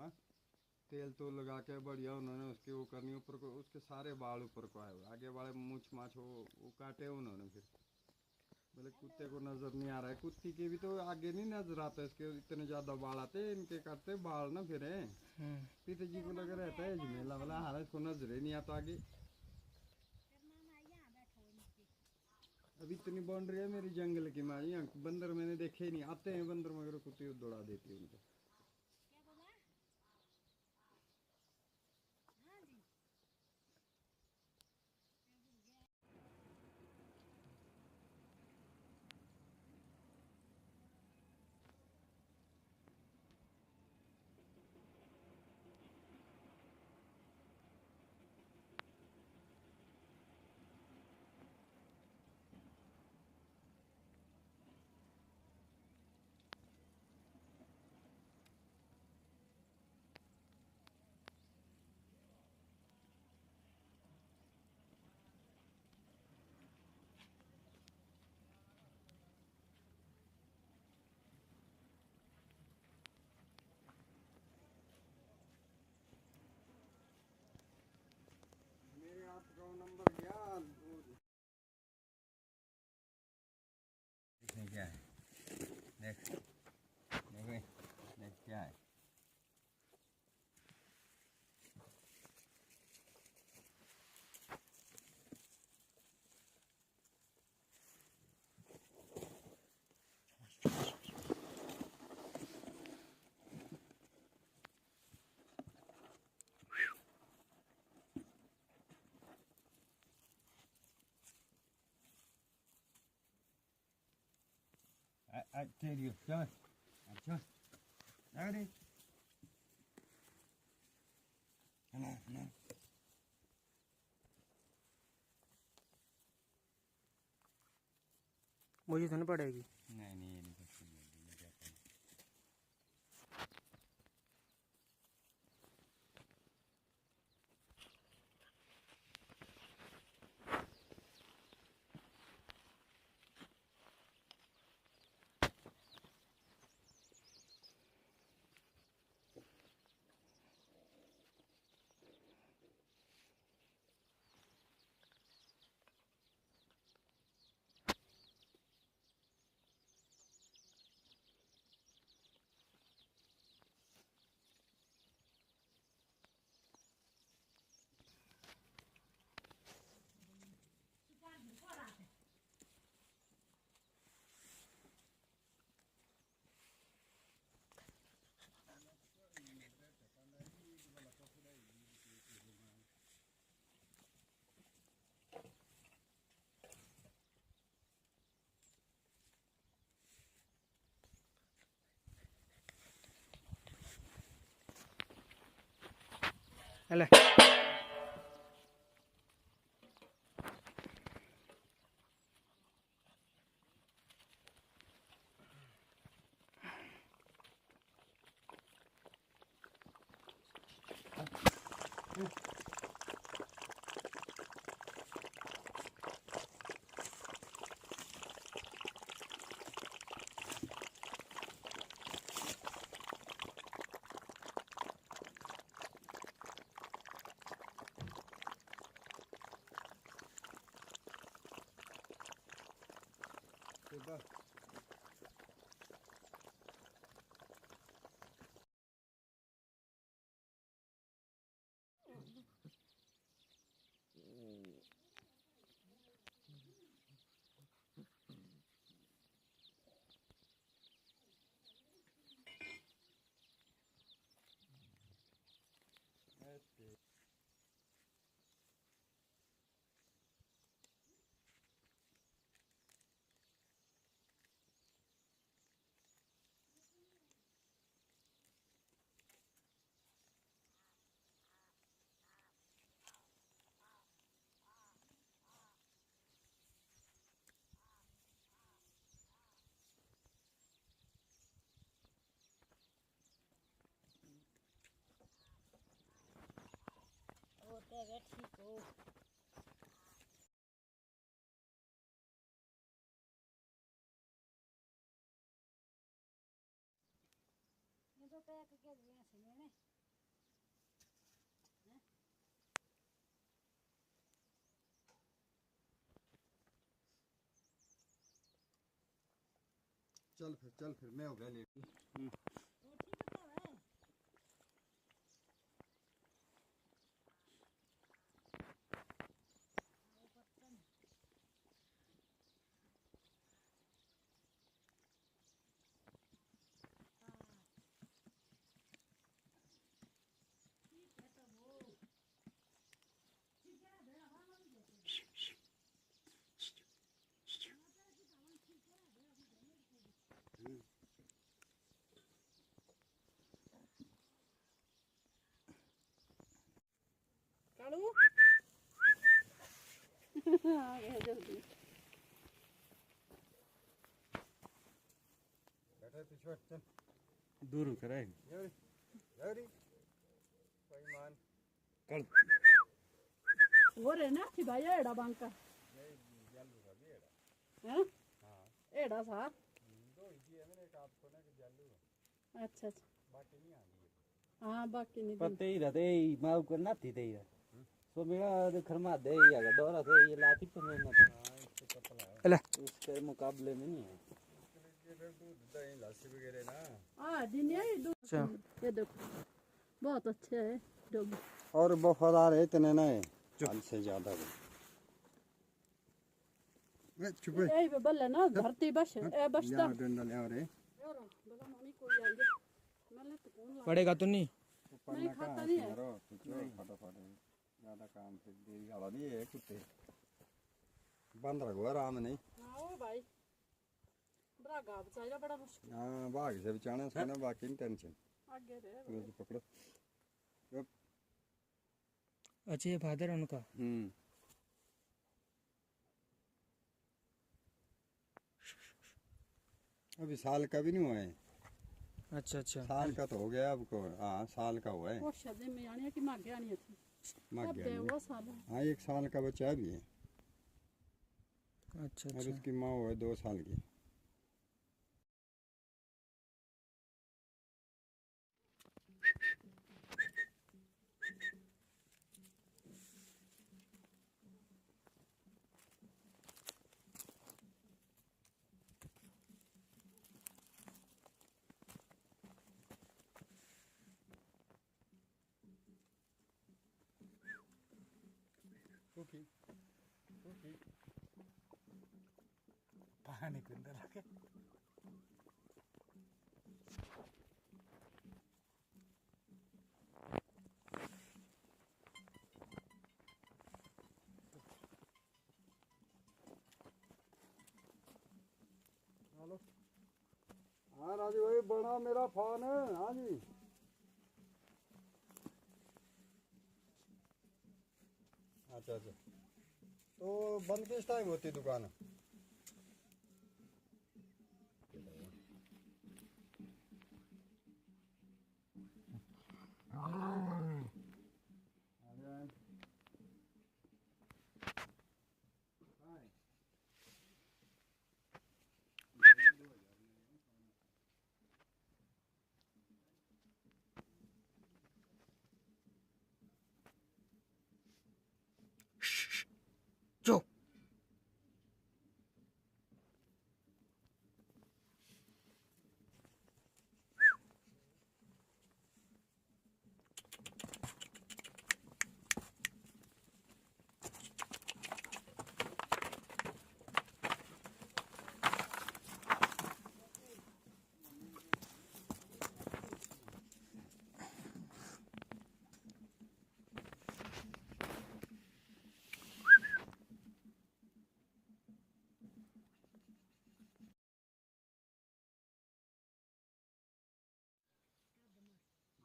ना, तेल तो लगा के बढ़िया उन्होंने उसके वो करनी ऊपर को, उसके सारे बाल ऊपर को आए, आगे वाले मूछ माछ वो काटे उन्होंने। फिर बोले कुत्ते को नजर नहीं आ रहा है, कुत्ती के भी तो आगे नहीं नजर आता, इसके इतने ज्यादा बाल आते, इनके काटते बाल ना फिर पिताजी को लगा रहता है झमेला वाला, हारा इसको नजर ही नहीं आता आगे। अभी इतनी बाउंड्री है मेरी जंगल की माँ, यहाँ बंदर मैंने देखे ही नहीं, आते हैं बंदर मगर कुत्ते दौड़ा देती है उनको। मेरे आपका नंबर गया, देखने क्या है, देख देख देख क्या है। I tell you, John, John, ready? No, no. मुझे तो नहीं पड़ेगी। नहीं नहीं, ये नहीं पड़ती। अले चल फिर मैं हो गया लेट। कालू आ गया जल्दी। बैठा पीछे चल दूर कराए यारी कोई मान कल वो रे ना थी भाई एड़ा बांका नहीं जल्लू का भी एड़ा हैं हाँ एड़ा सा दो ही है मैंने एक आपको ना कि जल्लू अच्छा अच्छा बाकी नहीं आनी है। हाँ बाकी नहीं पत्ते ही रहते माउ कर ना थी तेरा सो मेरा खरमा दे या डोरा से ये लाती पर मैं ना हाँ इससे पतला है अला उसके मुकाबले में नहीं है ये फिर दूध दही लस्सी वगैरह ना हाँ दिन ये दो ये देखो बहुत अच्छे है डॉगी और वफादार है इतने ना है हाल से ज्यादा चुप यही पे बल्ले ना धरती बस ए बसता डंडा ले रे यार बला मम्मी कोई आएंगे मैं तो कौन ला पड़ेगा तो नहीं नहीं खाता नहीं है फटाफट ज्यादा काम से देरी वाला नहीं है कुत्ते बंद रखो आराम नहीं हाँ ओ भाई बड़ा गाब चाहिए बड़ा मुश्किल हाँ भाग से बचाना सोना बाकी नहीं टेंशन आगे रे मुझे पकड़ो अच्छे फादर उनका अभी साल का भी नहीं हुआ है अच्छा अच्छा साल का तो हो गया अब को हाँ साल का हुआ है वो शादी में आनी है कि मांगे आनी थी मर अब गया दे ये। वो साल हाँ एक साल का बच्चा भी है अच्छा और अच्छा उसकी माँ हुआ है 2 साल की कुकी कुकी पानी के अंदर रखे हेलो हाँ राजू भाई बड़ा मेरा फोन है हाँ जी अच्छा अच्छा तो बंद किस टाइम होती दुकान जो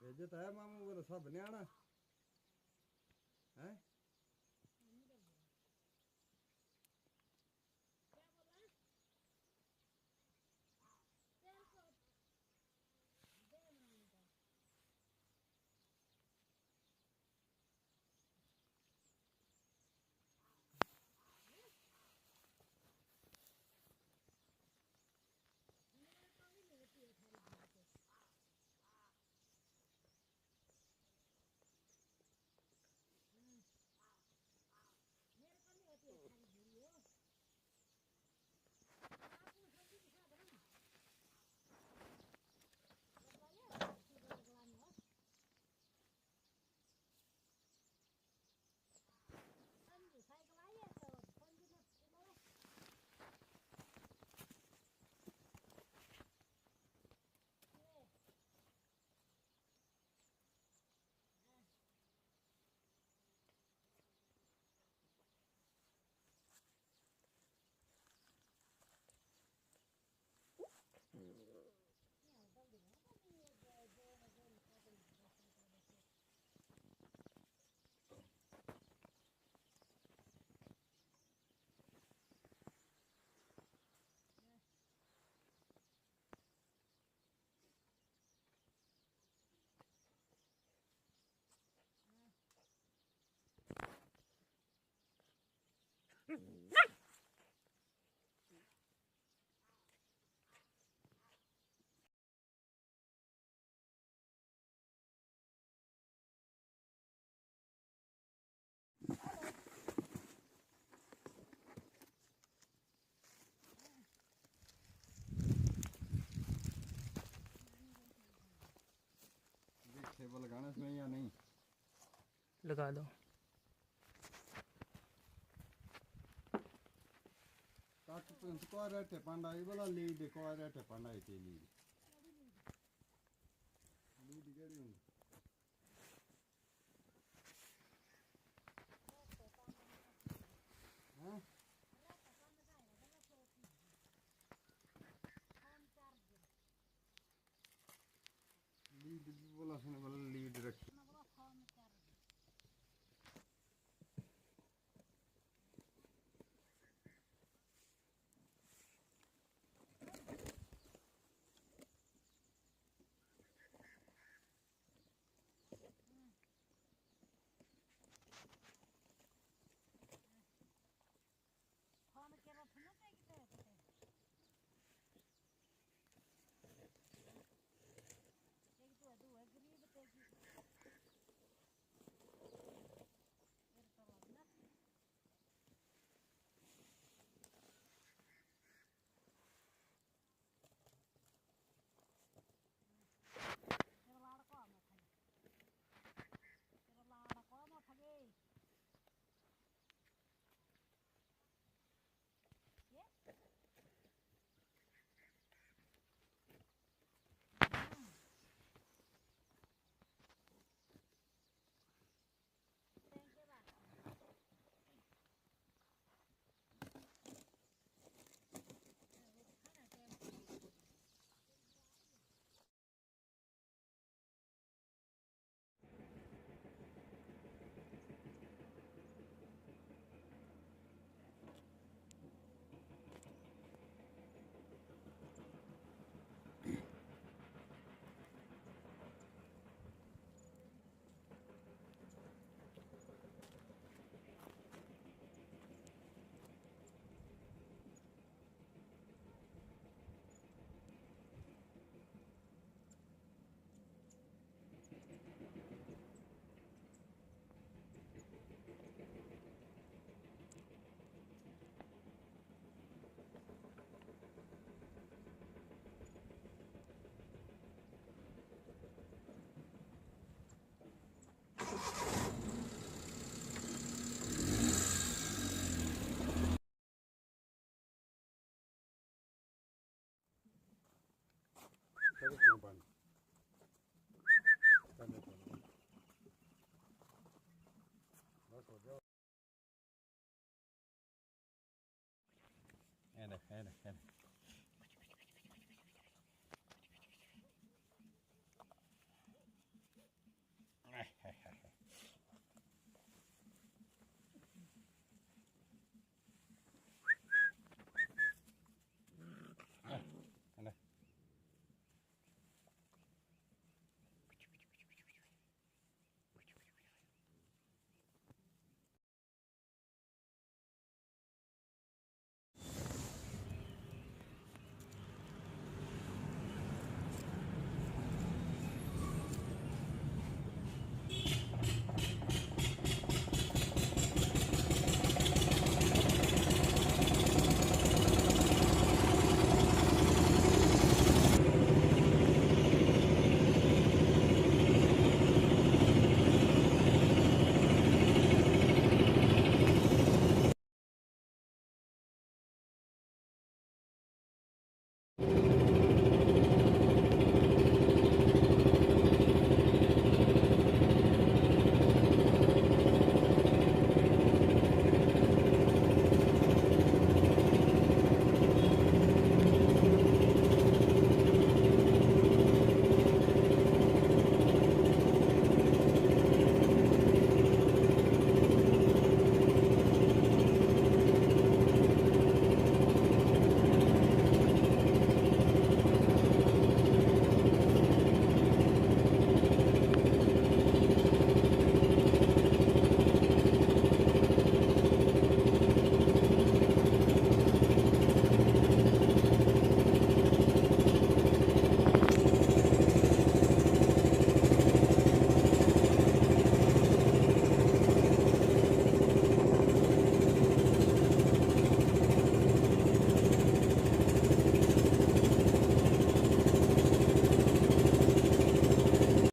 भेजे तो है मामू वो तो सब नहीं आना है केबल लगाना इसमें या नहीं? लगा दो। काट को रहते पंडाई बोला लीड को रहते पंडाई के लीड लीड केड़ी हुंदी हां लीड बोला सुने बोला लीड रखी